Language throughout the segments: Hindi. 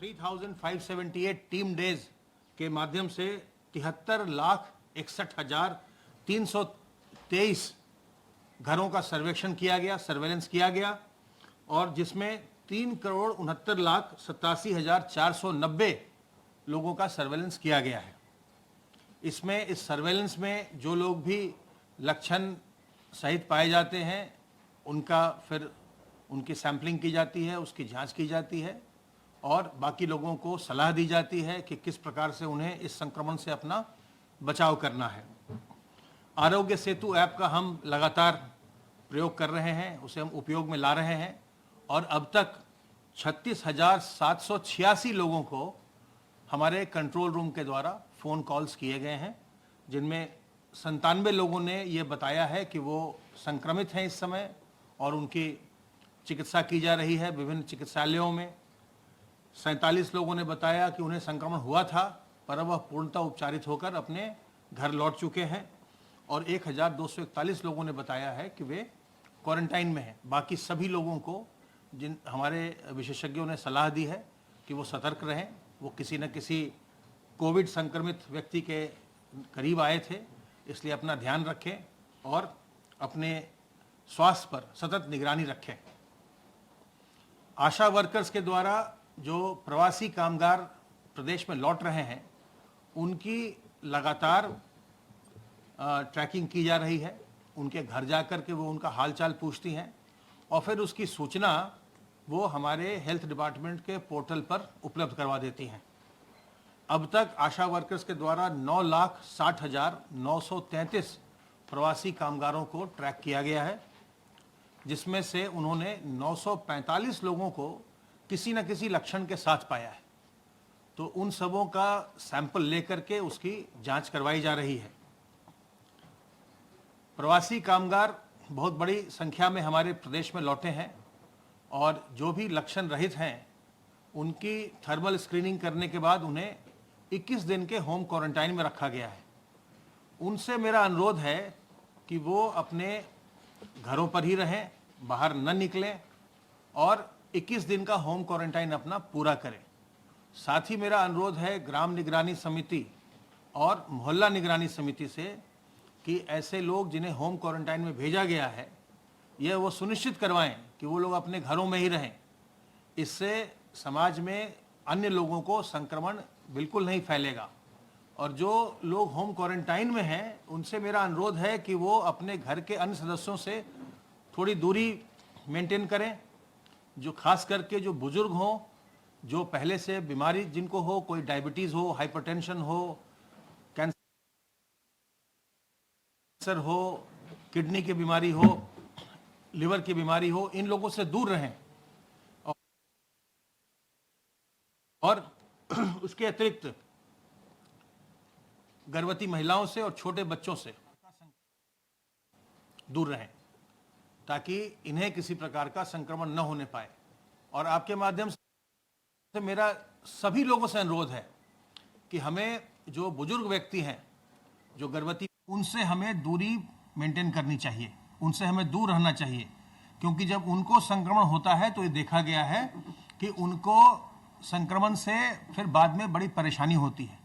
3,578 टीम डेज के माध्यम से 73,61,323 घरों का सर्वेक्षण किया गया, सर्वेलेंस किया गया, और जिसमें 3,69,87,490 लोगों का सर्वेलेंस किया गया है। इसमें इस सर्वेलेंस में जो लोग भी लक्षण सहित पाए जाते हैं उनका फिर उनकी सैंपलिंग की जाती है, उसकी जांच की जाती है और बाकी लोगों को सलाह दी जाती है कि किस प्रकार से उन्हें इस संक्रमण से अपना बचाव करना है। आरोग्य सेतु ऐप का हम लगातार प्रयोग कर रहे हैं, उसे हम उपयोग में ला रहे हैं और अब तक 36,786 लोगों को हमारे कंट्रोल रूम के द्वारा फ़ोन कॉल्स किए गए हैं, जिनमें 97 लोगों ने ये बताया है कि वो संक्रमित हैं इस समय और उनकी चिकित्सा की जा रही है विभिन्न चिकित्सालयों में। 47 लोगों ने बताया कि उन्हें संक्रमण हुआ था पर वह पूर्णतः उपचारित होकर अपने घर लौट चुके हैं और 1,241 लोगों ने बताया है कि वे क्वारंटाइन में हैं। बाकी सभी लोगों को जिन हमारे विशेषज्ञों ने सलाह दी है कि वो सतर्क रहें, वो किसी न किसी कोविड संक्रमित व्यक्ति के करीब आए थे, इसलिए अपना ध्यान रखें और अपने स्वास्थ्य पर सतत निगरानी रखें। आशा वर्कर्स के द्वारा जो प्रवासी कामगार प्रदेश में लौट रहे हैं उनकी लगातार ट्रैकिंग की जा रही है। उनके घर जाकर के वो उनका हालचाल पूछती हैं और फिर उसकी सूचना वो हमारे हेल्थ डिपार्टमेंट के पोर्टल पर उपलब्ध करवा देती हैं। अब तक आशा वर्कर्स के द्वारा 9,60,933 प्रवासी कामगारों को ट्रैक किया गया है, जिसमें से उन्होंने 945 लोगों को किसी न किसी लक्षण के साथ पाया है। तो उन सबों का सैंपल लेकर के उसकी जांच करवाई जा रही है। प्रवासी कामगार बहुत बड़ी संख्या में हमारे प्रदेश में लौटे हैं और जो भी लक्षण रहित हैं उनकी थर्मल स्क्रीनिंग करने के बाद उन्हें 21 दिन के होम क्वारंटाइन में रखा गया है। उनसे मेरा अनुरोध है कि वो अपने घरों पर ही रहें, बाहर न निकलें और 21 दिन का होम क्वारंटाइन अपना पूरा करें। साथ ही मेरा अनुरोध है ग्राम निगरानी समिति और मोहल्ला निगरानी समिति से कि ऐसे लोग जिन्हें होम क्वारंटाइन में भेजा गया है यह वो सुनिश्चित करवाएं कि वो लोग अपने घरों में ही रहें। इससे समाज में अन्य लोगों को संक्रमण बिल्कुल नहीं फैलेगा। और जो लोग होम क्वारंटाइन में हैं उनसे मेरा अनुरोध है कि वो अपने घर के अन्य सदस्यों से थोड़ी दूरी मेंटेन करें। जो खास करके जो बुजुर्ग हों, जो पहले से बीमारी जिनको हो, कोई डायबिटीज़ हो, हाइपरटेंशन हो, कैंसर हो, किडनी की बीमारी हो, लिवर की बीमारी हो, इन लोगों से दूर रहें। और उसके अतिरिक्त गर्भवती महिलाओं से और छोटे बच्चों से दूर रहें ताकि इन्हें किसी प्रकार का संक्रमण न होने पाए। और आपके माध्यम से मेरा सभी लोगों से अनुरोध है कि हमें जो बुजुर्ग व्यक्ति हैं, जो गर्भवती, उनसे हमें दूरी मेंटेन करनी चाहिए, उनसे हमें दूर रहना चाहिए, क्योंकि जब उनको संक्रमण होता है तो ये देखा गया है कि उनको संक्रमण से फिर बाद में बड़ी परेशानी होती है।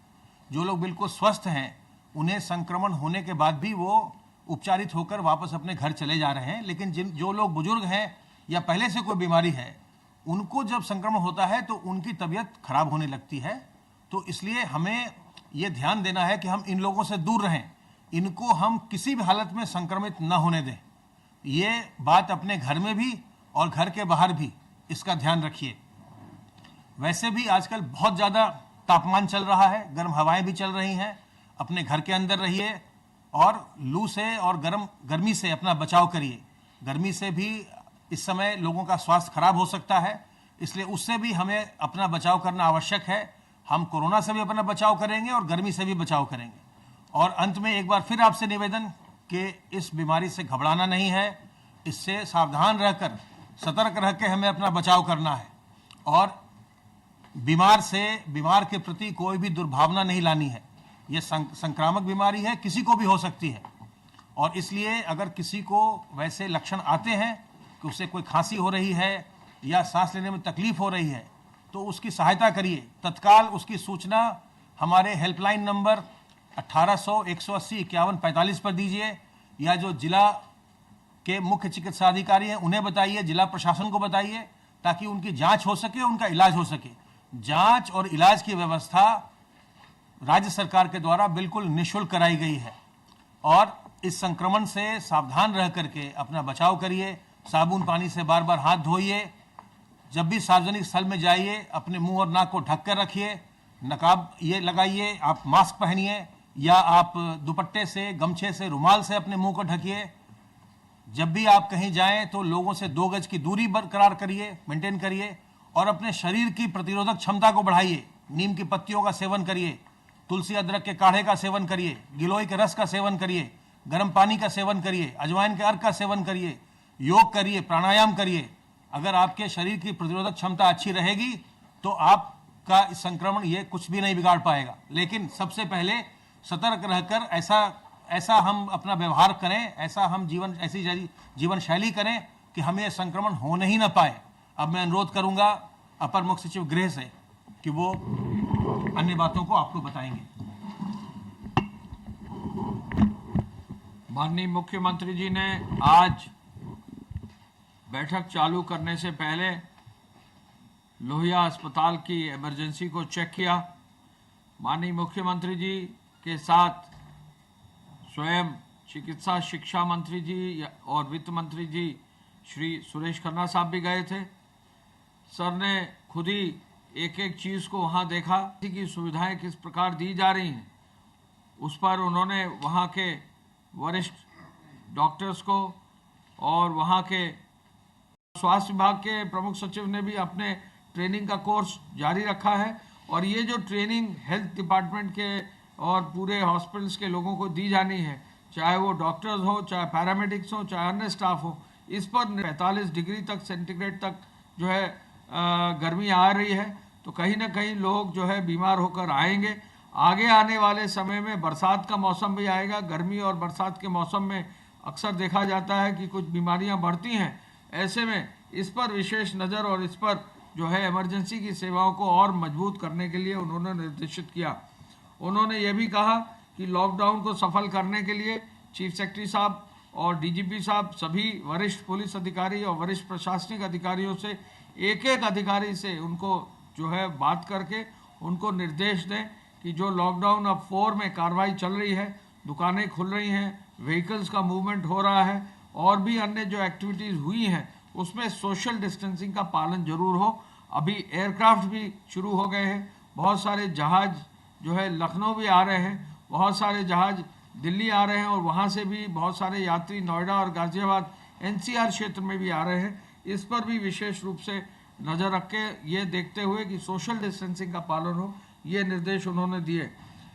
जो लोग बिल्कुल स्वस्थ हैं उन्हें संक्रमण होने के बाद भी वो उपचारित होकर वापस अपने घर चले जा रहे हैं, लेकिन जो लोग बुजुर्ग हैं या पहले से कोई बीमारी है उनको जब संक्रमण होता है तो उनकी तबीयत खराब होने लगती है। तो इसलिए हमें ये ध्यान देना है कि हम इन लोगों से दूर रहें, इनको हम किसी भी हालत में संक्रमित न होने दें। ये बात अपने घर में भी और घर के बाहर भी इसका ध्यान रखिए। वैसे भी आजकल बहुत ज़्यादा तापमान चल रहा है, गर्म हवाएं भी चल रही हैं। अपने घर के अंदर रहिए और लू से और गर्मी से अपना बचाव करिए। गर्मी से भी इस समय लोगों का स्वास्थ्य खराब हो सकता है, इसलिए उससे भी हमें अपना बचाव करना आवश्यक है। हम कोरोना से भी अपना बचाव करेंगे और गर्मी से भी बचाव करेंगे। और अंत में एक बार फिर आपसे निवेदन कि इस बीमारी से घबराना नहीं है, इससे सावधान रहकर सतर्क रह के हमें अपना बचाव करना है और बीमार के प्रति कोई भी दुर्भावना नहीं लानी है। ये संक्रामक बीमारी है, किसी को भी हो सकती है और इसलिए अगर किसी को वैसे लक्षण आते हैं कि उससे कोई खांसी हो रही है या सांस लेने में तकलीफ हो रही है तो उसकी सहायता करिए। तत्काल उसकी सूचना हमारे हेल्पलाइन नंबर 1800 180 51 45 पर दीजिए, या जो जिला के मुख्य चिकित्सा अधिकारी हैं उन्हें बताइए, जिला प्रशासन को बताइए, ताकि उनकी जांच हो सके, उनका इलाज हो सके। जांच और इलाज की व्यवस्था राज्य सरकार के द्वारा बिल्कुल निःशुल्क कराई गई है। और इस संक्रमण से सावधान रह करके अपना बचाव करिए। साबुन पानी से बार बार हाथ धोइए। जब भी सार्वजनिक स्थल में जाइए अपने मुंह और नाक को ढक कर रखिए। नकाब ये लगाइए, आप मास्क पहनिए, या आप दुपट्टे से, गमछे से, रुमाल से अपने मुंह को ढकिए। जब भी आप कहीं जाएं तो लोगों से 2 गज की दूरी बरकरार करिए, मेंटेन करिए, और अपने शरीर की प्रतिरोधक क्षमता को बढ़ाइए। नीम की पत्तियों का सेवन करिए, तुलसी अदरक के काढ़े का सेवन करिए, गिलोय के रस का सेवन करिए, गर्म पानी का सेवन करिए, अजवाइन के अर्क का सेवन करिए, योग करिए, प्राणायाम करिए। अगर आपके शरीर की प्रतिरोधक क्षमता अच्छी रहेगी तो आपका इस संक्रमण ये कुछ भी नहीं बिगाड़ पाएगा। लेकिन सबसे पहले सतर्क रहकर ऐसा हम अपना व्यवहार करें, ऐसा हम ऐसी जीवन शैली करें कि हमें यह संक्रमण होने ही ना पाए। अब मैं अनुरोध करूंगा अपर मुख्य सचिव गृह से कि वो अन्य बातों को आपको बताएंगे। माननीय मुख्यमंत्री जी ने आज बैठक चालू करने से पहले लोहिया अस्पताल की इमरजेंसी को चेक किया। माननीय मुख्यमंत्री जी के साथ स्वयं चिकित्सा शिक्षा मंत्री जी और वित्त मंत्री जी श्री सुरेश खन्ना साहब भी गए थे। सर ने खुद ही एक एक चीज़ को वहाँ देखा कि सुविधाएं किस प्रकार दी जा रही हैं। उस पर उन्होंने वहाँ के वरिष्ठ डॉक्टर्स को और वहाँ के स्वास्थ्य विभाग के प्रमुख सचिव ने भी अपने ट्रेनिंग का कोर्स जारी रखा है। और ये जो ट्रेनिंग हेल्थ डिपार्टमेंट के और पूरे हॉस्पिटल्स के लोगों को दी जानी है, चाहे वो डॉक्टर्स हो, चाहे पैरामेडिक्स हो, चाहे अन्य स्टाफ हो, इस पर 45 डिग्री तक सेंटीग्रेड तक जो है गर्मी आ रही है। तो कहीं ना कहीं लोग जो है बीमार होकर आएंगे। आगे आने वाले समय में बरसात का मौसम भी आएगा। गर्मी और बरसात के मौसम में अक्सर देखा जाता है कि कुछ बीमारियां बढ़ती हैं। ऐसे में इस पर विशेष नज़र और इस पर जो है इमरजेंसी की सेवाओं को और मजबूत करने के लिए उन्होंने निर्देशित किया। उन्होंने ये भी कहा कि लॉकडाउन को सफल करने के लिए चीफ सेक्रेटरी साहब और डीजीपी साहब सभी वरिष्ठ पुलिस अधिकारी और वरिष्ठ प्रशासनिक अधिकारियों से एक एक अधिकारी से उनको जो है बात करके उनको निर्देश दें कि जो लॉकडाउन अब 4 में कार्रवाई चल रही है, दुकानें खुल रही हैं, व्हीकल्स का मूवमेंट हो रहा है और भी अन्य जो एक्टिविटीज़ हुई हैं उसमें सोशल डिस्टेंसिंग का पालन जरूर हो। अभी एयरक्राफ्ट भी शुरू हो गए हैं, बहुत सारे जहाज़ जो है लखनऊ भी आ रहे हैं, बहुत सारे जहाज़ दिल्ली आ रहे हैं और वहाँ से भी बहुत सारे यात्री नोएडा और गाज़ियाबाद एनसीआर क्षेत्र में भी आ रहे हैं। इस पर भी विशेष रूप से नज़र रख के ये देखते हुए कि सोशल डिस्टेंसिंग का पालन हो, ये निर्देश उन्होंने दिए।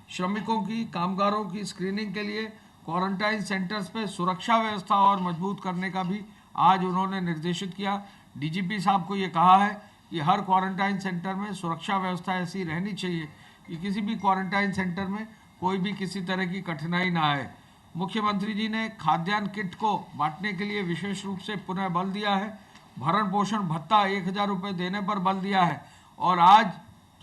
श्रमिकों की, कामगारों की स्क्रीनिंग के लिए क्वारंटाइन सेंटर्स पे सुरक्षा व्यवस्था और मजबूत करने का भी आज उन्होंने निर्देशित किया। डीजीपी साहब को ये कहा है कि हर क्वारंटाइन सेंटर में सुरक्षा व्यवस्था ऐसी रहनी चाहिए कि किसी भी क्वारंटाइन सेंटर में कोई भी किसी तरह की कठिनाई ना आए। मुख्यमंत्री जी ने खाद्यान्न किट को बांटने के लिए विशेष रूप से पुनः बल दिया है। भरण पोषण भत्ता 1000 रुपये देने पर बल दिया है और आज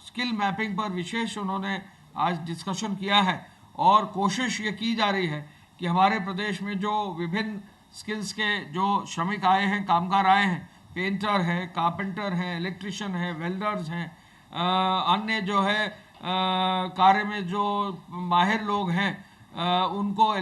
स्किल मैपिंग पर विशेष उन्होंने आज डिस्कशन किया है और कोशिश ये की जा रही है कि हमारे प्रदेश में जो विभिन्न स्किल्स के जो श्रमिक आए हैं, कामगार आए हैं, पेंटर है, कारपेंटर हैं, इलेक्ट्रिशियन है, वेल्डर्स हैं, अन्य जो है कार्य में जो माहिर लोग हैं, उनको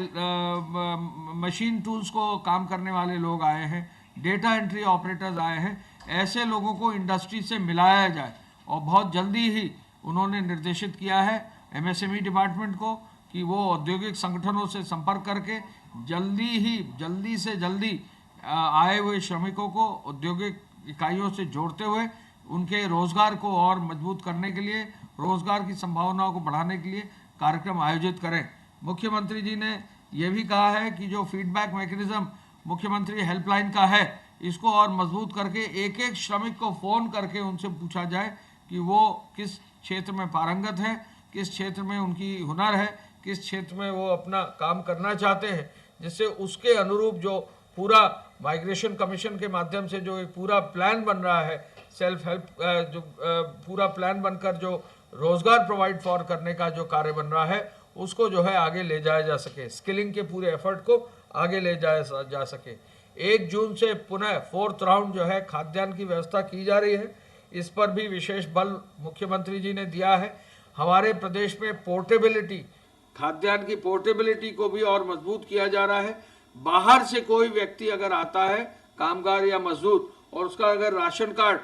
मशीन टूल्स को काम करने वाले लोग आए हैं, डेटा एंट्री ऑपरेटर्स आए हैं। ऐसे लोगों को इंडस्ट्री से मिलाया जाए और बहुत जल्दी ही उन्होंने निर्देशित किया है एमएसएमई डिपार्टमेंट को कि वो औद्योगिक संगठनों से संपर्क करके जल्दी से जल्दी आए हुए श्रमिकों को औद्योगिक इकाइयों से जोड़ते हुए उनके रोजगार को और मजबूत करने के लिए, रोजगार की संभावनाओं को बढ़ाने के लिए कार्यक्रम आयोजित करें। मुख्यमंत्री जी ने यह भी कहा है कि जो फीडबैक मैकेनिज्म मुख्यमंत्री हेल्पलाइन का है, इसको और मजबूत करके एक एक श्रमिक को फ़ोन करके उनसे पूछा जाए कि वो किस क्षेत्र में पारंगत है, किस क्षेत्र में उनकी हुनर है, किस क्षेत्र में वो अपना काम करना चाहते हैं, जिससे उसके अनुरूप जो पूरा माइग्रेशन कमीशन के माध्यम से जो एक पूरा प्लान बन रहा है सेल्फ हेल्प जो पूरा प्लान बनकर जो रोजगार प्रोवाइड फॉर करने का जो कार्य बन रहा है उसको जो है आगे ले जाया जा सके, स्किलिंग के पूरे एफर्ट को आगे ले जाया जा सके। 1 जून से पुनः 4th राउंड जो है खाद्यान्न की व्यवस्था की जा रही है, इस पर भी विशेष बल मुख्यमंत्री जी ने दिया है। हमारे प्रदेश में पोर्टेबिलिटी, खाद्यान्न की पोर्टेबिलिटी को भी और मजबूत किया जा रहा है। बाहर से कोई व्यक्ति अगर आता है, कामगार या मजदूर, और उसका अगर राशन कार्ड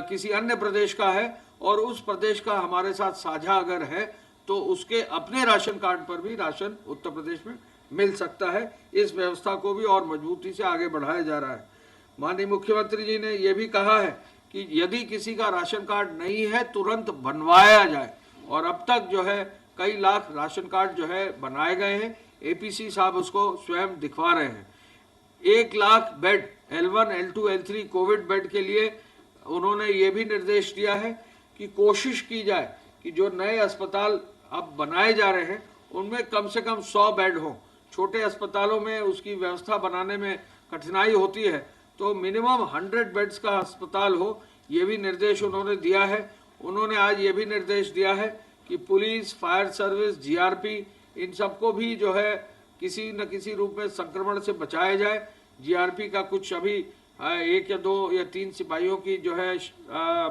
किसी अन्य प्रदेश का है और उस प्रदेश का हमारे साथ साझा अगर है, तो उसके अपने राशन कार्ड पर भी राशन उत्तर प्रदेश में मिल सकता है। इस व्यवस्था को भी और मजबूती से आगे बढ़ाया जा रहा है। माननीय मुख्यमंत्री जी ने यह भी कहा है कि यदि किसी का राशन कार्ड नहीं है तुरंत बनवाया जाए, और अब तक जो है कई लाख राशन कार्ड जो है बनाए गए हैं। एपीसी साहब उसको स्वयं दिखवा रहे हैं। 1 lakh bed L1, L2, L3 Covid bed के लिए उन्होंने ये भी निर्देश दिया है कि कोशिश की जाए कि जो नए अस्पताल अब बनाए जा रहे हैं उनमें कम से कम 100 बेड हों। छोटे अस्पतालों में उसकी व्यवस्था बनाने में कठिनाई होती है, तो मिनिमम 100 बेड्स का अस्पताल हो, ये भी निर्देश उन्होंने दिया है। उन्होंने आज ये भी निर्देश दिया है कि पुलिस, फायर सर्विस, जीआरपी, इन सबको भी जो है किसी न किसी रूप में संक्रमण से बचाया जाए। जीआरपी का कुछ अभी 1 या 2 या 3 सिपाहियों की जो है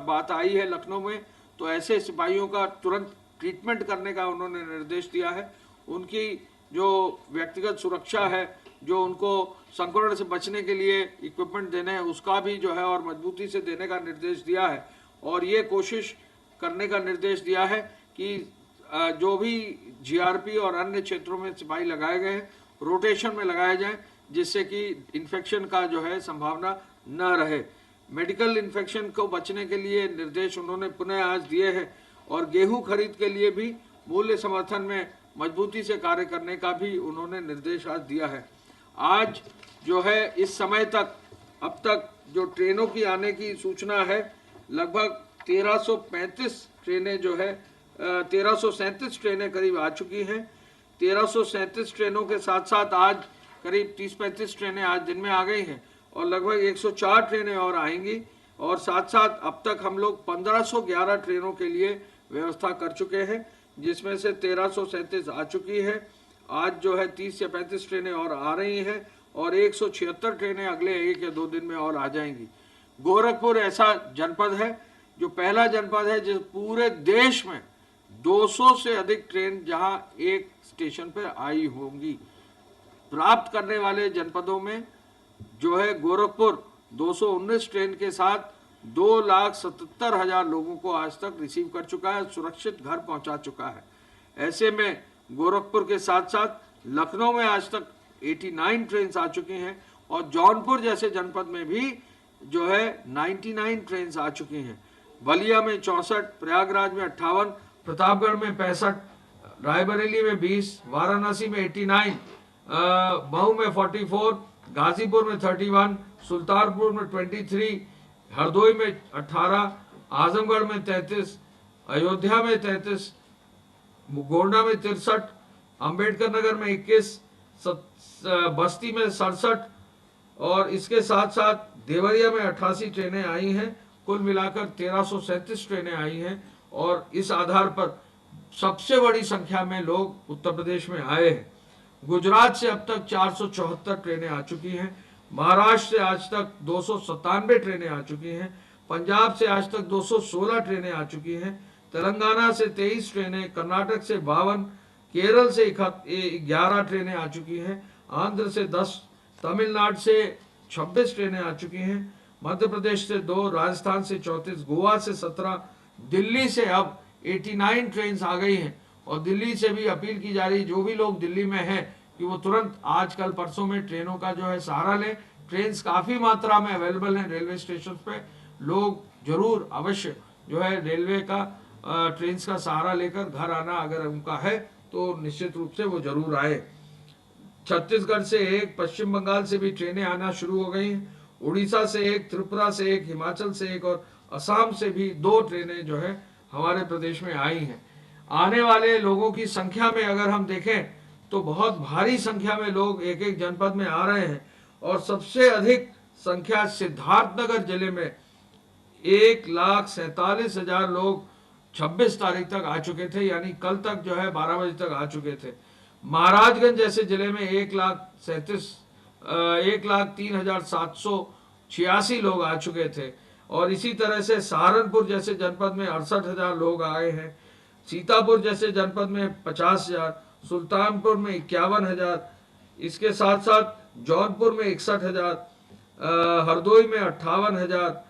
बात आई है लखनऊ में, तो ऐसे सिपाहियों का तुरंत ट्रीटमेंट करने का उन्होंने निर्देश दिया है। उनकी जो व्यक्तिगत सुरक्षा है, जो उनको संक्रमण से बचने के लिए इक्विपमेंट देने हैं, उसका भी जो है और मजबूती से देने का निर्देश दिया है। और ये कोशिश करने का निर्देश दिया है कि जो भी जीआरपी और अन्य क्षेत्रों में सिपाही लगाए गए हैं रोटेशन में लगाए जाएं, जिससे कि इन्फेक्शन का जो है संभावना न रहे। मेडिकल इन्फेक्शन को बचने के लिए निर्देश उन्होंने पुनः आज दिए हैं। और गेहूं खरीद के लिए भी मूल्य समर्थन में मजबूती से कार्य करने का भी उन्होंने निर्देश आज दिया है। आज जो है इस समय तक अब तक जो ट्रेनों की आने की सूचना है, लगभग 1335 ट्रेनें जो है 1337 ट्रेनें करीब आ चुकी हैं। 1337 ट्रेनों के साथ साथ आज करीब 30-35 ट्रेनें आज दिन में आ गई हैं और लगभग 104 ट्रेनें और आएंगी। और साथ साथ अब तक हम लोग 1511 ट्रेनों के लिए व्यवस्था कर चुके हैं, जिसमें से 1337 आ चुकी है। आज जो है 30 या 35 ट्रेनें और आ रही हैं और 176 ट्रेनें अगले 1 या 2 दिन में और आ जाएंगी। गोरखपुर ऐसा जनपद है जो पहला जनपद है जिस पूरे देश में 200 से अधिक ट्रेन जहां एक स्टेशन पर आई होंगी। प्राप्त करने वाले जनपदों में जो है गोरखपुर 219 ट्रेन के साथ 2,77,000 लोगों को आज तक रिसीव कर चुका है, सुरक्षित घर पहुंचा चुका है। ऐसे में गोरखपुर के साथ साथ लखनऊ में आज तक 89 ट्रेन आ चुकी हैं और जौनपुर जैसे जनपद में भी जो है 99 ट्रेन आ चुकी हैं। बलिया में 64, प्रयागराज में 58, प्रतापगढ़ में 65, रायबरेली में 20, वाराणसी में 89, मऊ में 44, गाजीपुर में 31, सुल्तानपुर में 23, हरदोई में 18, आजमगढ़ में 33, अयोध्या में 33, गोंडा में 63, अंबेडकर नगर में 21, बस्ती में 67 और इसके साथ साथ देवरिया में 88 ट्रेनें आई हैं। कुल मिलाकर 1337 ट्रेनें आई हैं और इस आधार पर सबसे बड़ी संख्या में लोग उत्तर प्रदेश में आए हैं। गुजरात से अब तक 474 ट्रेनें आ चुकी हैं। महाराष्ट्र से आज तक 297 ट्रेनें आ चुकी हैं। पंजाब से आज तक 216 ट्रेनें आ चुकी हैं। तेलंगाना से 23 ट्रेनें, कर्नाटक से 52, केरल से 11 ट्रेनें आ चुकी हैं, आंध्र से 10, तमिलनाडु से 26 ट्रेनें आ चुकी हैं, मध्य प्रदेश से 2, राजस्थान से 34, गोवा से 17, दिल्ली से अब 89 ट्रेन आ गई हैं। और दिल्ली से भी अपील की जा रही, जो भी लोग दिल्ली में हैं कि वो तुरंत आज कल परसों में ट्रेनों का जो है सहारा लें। ट्रेन काफ़ी मात्रा में अवेलेबल हैं रेलवे स्टेशन पे। लोग जरूर अवश्य जो है रेलवे का ट्रेन का सहारा लेकर घर आना अगर उनका है तो निश्चित रूप से वो जरूर आए। छत्तीसगढ़ से 1, पश्चिम बंगाल से भी ट्रेनें आना शुरू हो गई हैं। उड़ीसा से 1, त्रिपुरा से 1, हिमाचल से 1 और असम से भी 2 ट्रेनें जो है हमारे प्रदेश में आई हैं। आने वाले लोगों की संख्या में अगर हम देखें तो बहुत भारी संख्या में लोग एक एक जनपद में आ रहे हैं और सबसे अधिक संख्या सिद्धार्थनगर जिले में 1,47,000 लोग 26 तारीख तक आ चुके थे, यानी कल तक जो है 12 बजे तक आ चुके थे। महाराजगंज जैसे जिले में 1,03,786 लोग आ चुके थे, और इसी तरह से सहारनपुर जैसे जनपद में 68,000 लोग आए हैं, सीतापुर जैसे जनपद में 50,000, सुल्तानपुर में 51,000, इसके साथ साथ जौनपुर में 61,000, हरदोई में 58,000,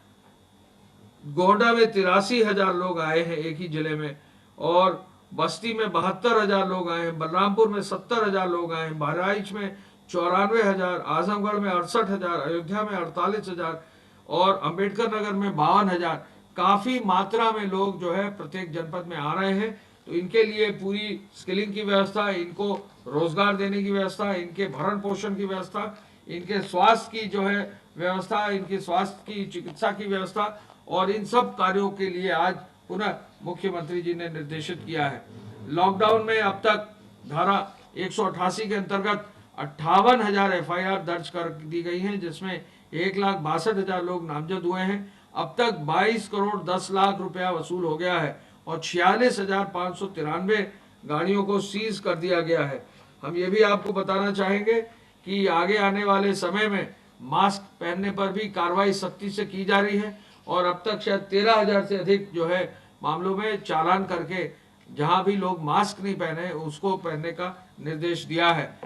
गोंडा में 83,000 लोग आए हैं एक ही जिले में, और बस्ती में 72,000 लोग आए हैं, बलरामपुर में 70,000 लोग आए हैं, बहराइच में 94,000, आजमगढ़ में 68,000, अयोध्या में 48,000 और अंबेडकर नगर में 52,000। काफी मात्रा में लोग जो है प्रत्येक जनपद में आ रहे हैं। तो इनके लिए पूरी स्किलिंग की व्यवस्था, इनको रोजगार देने की व्यवस्था, इनके भरण पोषण की व्यवस्था, इनके स्वास्थ्य की जो है व्यवस्था, इनके स्वास्थ्य की चिकित्सा की व्यवस्था, और इन सब कार्यों के लिए आज पुनः मुख्यमंत्री जी ने निर्देशित किया है। लॉकडाउन में अब तक धारा 188 के अंतर्गत 58,000 FIR दर्ज कर दी गई हैं, जिसमें 1,62,000 लोग नामजद हुए हैं। अब तक 22 करोड़ 10 लाख रुपया वसूल हो गया है और 46,593 गाड़ियों को सीज कर दिया गया है। हम ये भी आपको बताना चाहेंगे कि आगे आने वाले समय में मास्क पहनने पर भी कार्रवाई सख्ती से की जा रही है, और अब तक शायद 13,000 से अधिक जो है मामलों में चालान करके जहां भी लोग मास्क नहीं पहने उसको पहनने का निर्देश दिया है।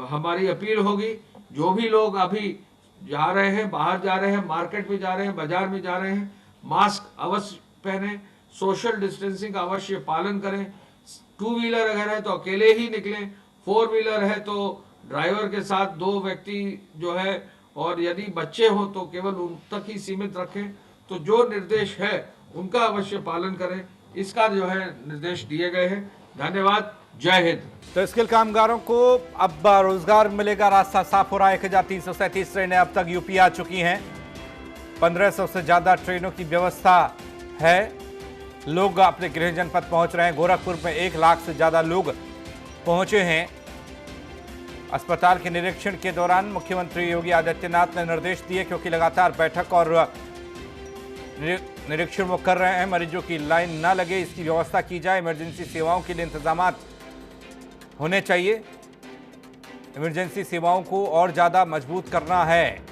हमारी अपील होगी, जो भी लोग अभी जा रहे हैं, बाहर जा रहे हैं, मार्केट में जा रहे हैं, बाजार में जा रहे हैं, मास्क अवश्य पहने, सोशल डिस्टेंसिंग का अवश्य पालन करें। 2 व्हीलर अगर है तो अकेले ही निकलें, 4 व्हीलर है तो ड्राइवर के साथ 2 व्यक्ति जो है, और यदि बच्चे हो तो केवल उन तक ही सीमित रखें। तो जो निर्देश है उनका अवश्य पालन करें, इसका जो है निर्देश दिए गए हैं। धन्यवाद, जय हिंद। तो स्किल कामगारों को अब रोजगार मिलेगा, रास्ता साफ हो रहा है। 1,337 ट्रेनें अब तक यूपी आ चुकी हैं, 1,500 से ज्यादा ट्रेनों की व्यवस्था है। लोग अपने गृह जनपद पहुंच रहे हैं। गोरखपुर में 1 लाख से ज्यादा लोग पहुंचे हैं। अस्पताल के निरीक्षण के दौरान मुख्यमंत्री योगी आदित्यनाथ ने निर्देश दिए, क्योंकि लगातार बैठक और निरीक्षण वो कर रहे हैं, मरीजों की लाइन ना लगे इसकी व्यवस्था की जाए। इमरजेंसी सेवाओं के लिए इंतजाम होने चाहिए। इमरजेंसी सेवाओं को और ज़्यादा मजबूत करना है।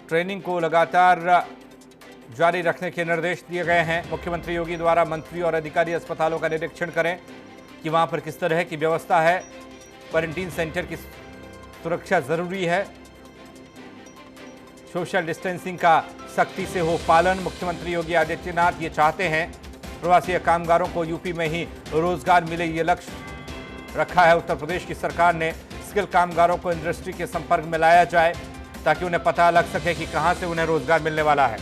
ट्रेनिंग को लगातार जारी रखने के निर्देश दिए गए हैं। मुख्यमंत्री योगी द्वारा मंत्री और अधिकारी अस्पतालों का निरीक्षण करें कि वहां पर किस तरह की व्यवस्था है। क्वारंटीन सेंटर की सुरक्षा जरूरी है। सोशल डिस्टेंसिंग का सख्ती से हो पालन। मुख्यमंत्री योगी आदित्यनाथ ये चाहते हैं प्रवासी कामगारों को यूपी में ही रोजगार मिले, ये लक्ष्य रखा है। उत्तर प्रदेश की सरकार ने स्किल कामगारों को इंडस्ट्री के संपर्क में लाया जाए, ताकि उन्हें पता लग सके कि कहां से उन्हें रोजगार मिलने वाला है।